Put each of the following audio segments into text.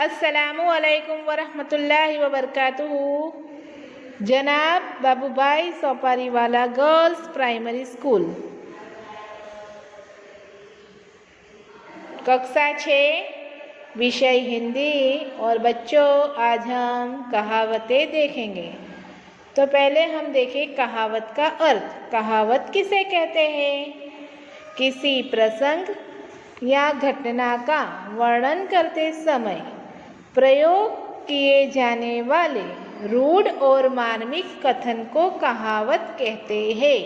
अस्सलामु अलैकुम वरहमतुल्लाहि वबरकातुहू। जनाब बाबूभाई सोपारीवाला गर्ल्स प्राइमरी स्कूल, कक्षा 6, विषय हिंदी। और बच्चों, आज हम कहावतें देखेंगे। तो पहले हम देखें कहावत का अर्थ। कहावत किसे कहते हैं? किसी प्रसंग या घटना का वर्णन करते समय प्रयोग किए जाने वाले रूढ़ और मार्मिक कथन को कहावत कहते हैं।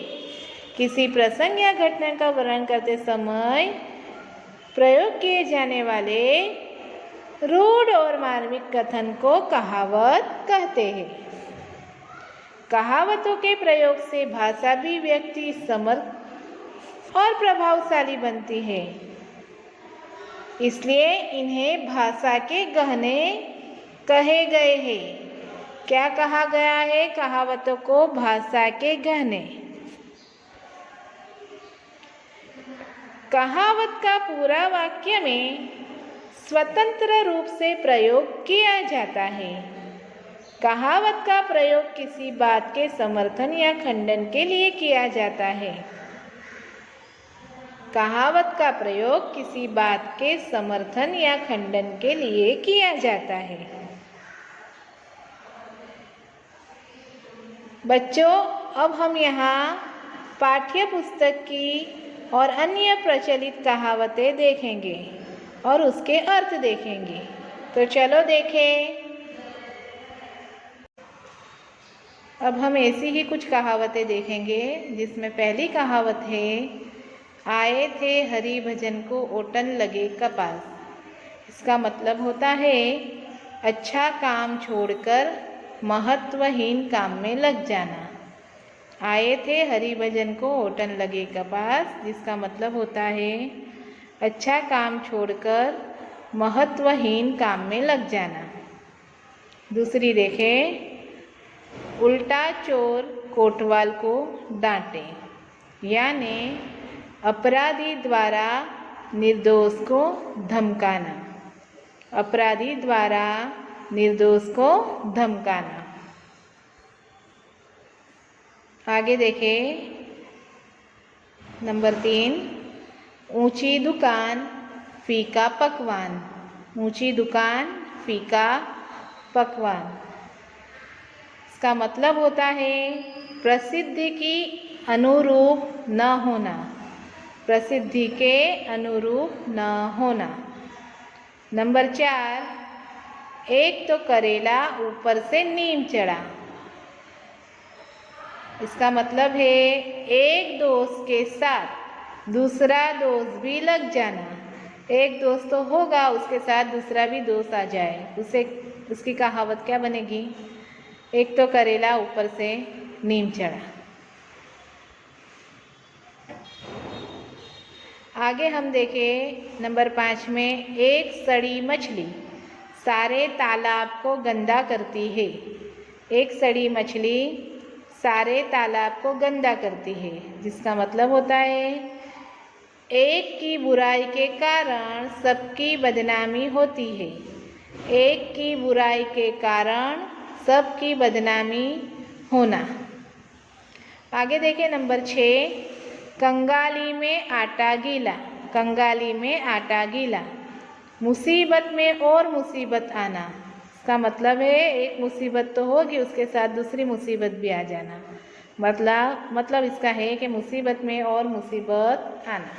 किसी प्रसंग या घटना का वर्णन करते समय प्रयोग किए जाने वाले रूढ़ और मार्मिक कथन को कहावत कहते हैं। कहावतों के प्रयोग से भाषा भी व्यक्ति समर्थ और प्रभावशाली बनती है, इसलिए इन्हें भाषा के गहने कहे गए हैं। क्या कहा गया है? कहावतों को भाषा के गहने। कहावत का पूरा वाक्य में स्वतंत्र रूप से प्रयोग किया जाता है। कहावत का प्रयोग किसी बात के समर्थन या खंडन के लिए किया जाता है। कहावत का प्रयोग किसी बात के समर्थन या खंडन के लिए किया जाता है। बच्चों, अब हम यहाँ पाठ्य पुस्तक की और अन्य प्रचलित कहावतें देखेंगे और उसके अर्थ देखेंगे। तो चलो देखें। अब हम ऐसी ही कुछ कहावतें देखेंगे, जिसमें पहली कहावत है, आए थे हरि भजन को ओटन लगे कपास। इसका मतलब होता है अच्छा काम छोड़कर महत्वहीन काम में लग जाना। आए थे हरि भजन को ओटन लगे कपास, जिसका मतलब होता है अच्छा काम छोड़कर महत्वहीन काम में लग जाना। दूसरी देखें, उल्टा चोर कोतवाल को डांटे, यानी अपराधी द्वारा निर्दोष को धमकाना। अपराधी द्वारा निर्दोष को धमकाना। आगे देखें, नंबर 3, ऊंची दुकान फीका पकवान। ऊंची दुकान फीका पकवान। इसका मतलब होता है प्रसिद्धि की अनुरूप न होना। प्रसिद्धि के अनुरूप न होना। नंबर 4, एक तो करेला ऊपर से नीम चढ़ा। इसका मतलब है एक दोस्त के साथ दूसरा दोस्त भी लग जाना। एक दोस्त तो होगा, उसके साथ दूसरा भी दोस्त आ जाए, उसकी कहावत क्या बनेगी? एक तो करेला ऊपर से नीम चढ़ा। आगे हम देखें नंबर 5 में, एक सड़ी मछली सारे तालाब को गंदा करती है। एक सड़ी मछली सारे तालाब को गंदा करती है, जिसका मतलब होता है एक की बुराई के कारण सबकी बदनामी होती है। एक की बुराई के कारण सबकी बदनामी होना। आगे देखें नंबर 6, कंगाली में आटा गीला। कंगाली में आटा गीला, मुसीबत में और मुसीबत आना। इसका मतलब है एक मुसीबत तो होगी, उसके साथ दूसरी मुसीबत भी आ जाना। मतलब इसका है कि मुसीबत में और मुसीबत आना।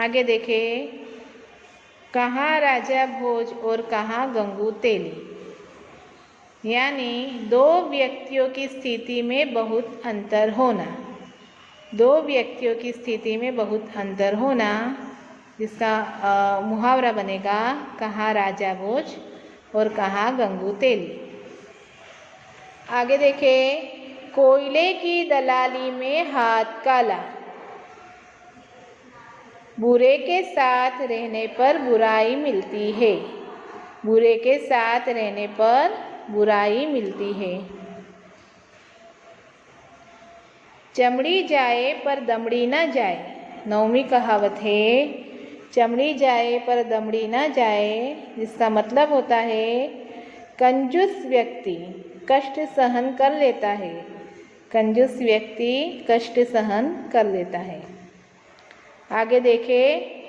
आगे देखें, कहाँ राजा भोज और कहाँ गंगू तेली, यानी दो व्यक्तियों की स्थिति में बहुत अंतर होना। दो व्यक्तियों की स्थिति में बहुत अंतर होना, जिसका मुहावरा बनेगा कहाँ राजा भोज और कहाँ गंगू तेली। आगे देखें, कोयले की दलाली में हाथ काला। बुरे के साथ रहने पर बुराई मिलती है। बुरे के साथ रहने पर बुराई मिलती है। चमड़ी जाए पर दमड़ी न जाए। 9वीं कहावत है, चमड़ी जाए पर दमड़ी न जाए, जिसका मतलब होता है कंजूस व्यक्ति कष्ट सहन कर लेता है। कंजूस व्यक्ति कष्ट सहन कर लेता है। आगे देखें,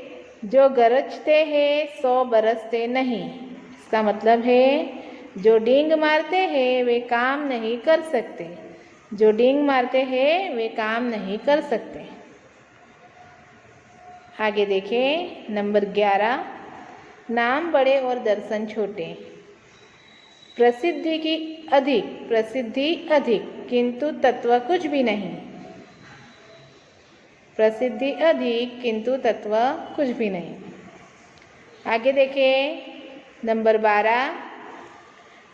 जो गरजते हैं सो बरसते नहीं। इसका मतलब है जो डींग मारते हैं वे काम नहीं कर सकते। जो डींग मारते हैं वे काम नहीं कर सकते। आगे देखें नंबर 11, नाम बड़े और दर्शन छोटे। प्रसिद्धि अधिक किंतु तत्व कुछ भी नहीं। प्रसिद्धि अधिक किंतु तत्व कुछ भी नहीं। आगे देखें नंबर 12,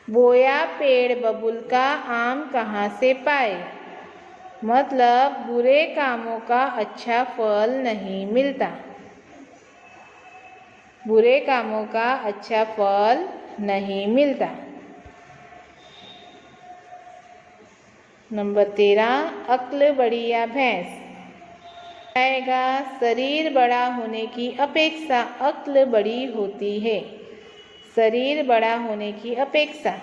बोया पेड़ बबूल का आम कहाँ से पाए। मतलब बुरे कामों का अच्छा फल नहीं मिलता। बुरे कामों का अच्छा फल नहीं मिलता। नंबर 13, अक्ल बड़ी या भैंस। आएगा, शरीर बड़ा होने की अपेक्षा अक्ल बड़ी होती है। शरीर बड़ा होने की अपेक्षा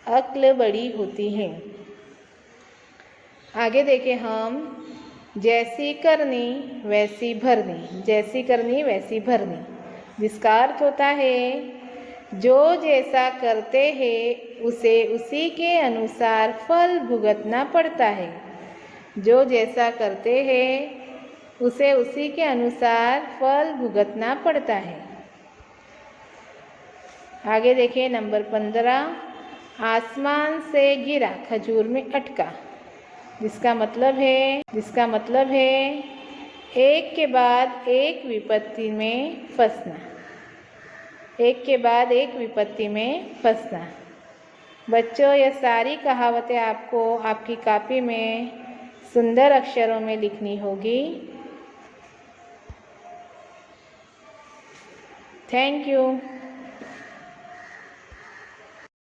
अक्ल बड़ी होती है। आगे देखें हम, जैसी करनी वैसी भरनी। जैसी करनी वैसी भरनी, जिसका अर्थ होता है जो जैसा करते हैं उसे उसी के अनुसार फल भुगतना पड़ता है। जो जैसा करते हैं उसे उसी के अनुसार फल भुगतना पड़ता है। आगे देखें नंबर 15, आसमान से गिरा खजूर में अटका। जिसका मतलब है एक के बाद एक विपत्ति में फंसना। एक के बाद एक विपत्ति में फंसना। बच्चों, यह सारी कहावतें आपको आपकी कॉपी में सुंदर अक्षरों में लिखनी होगी। Thank you.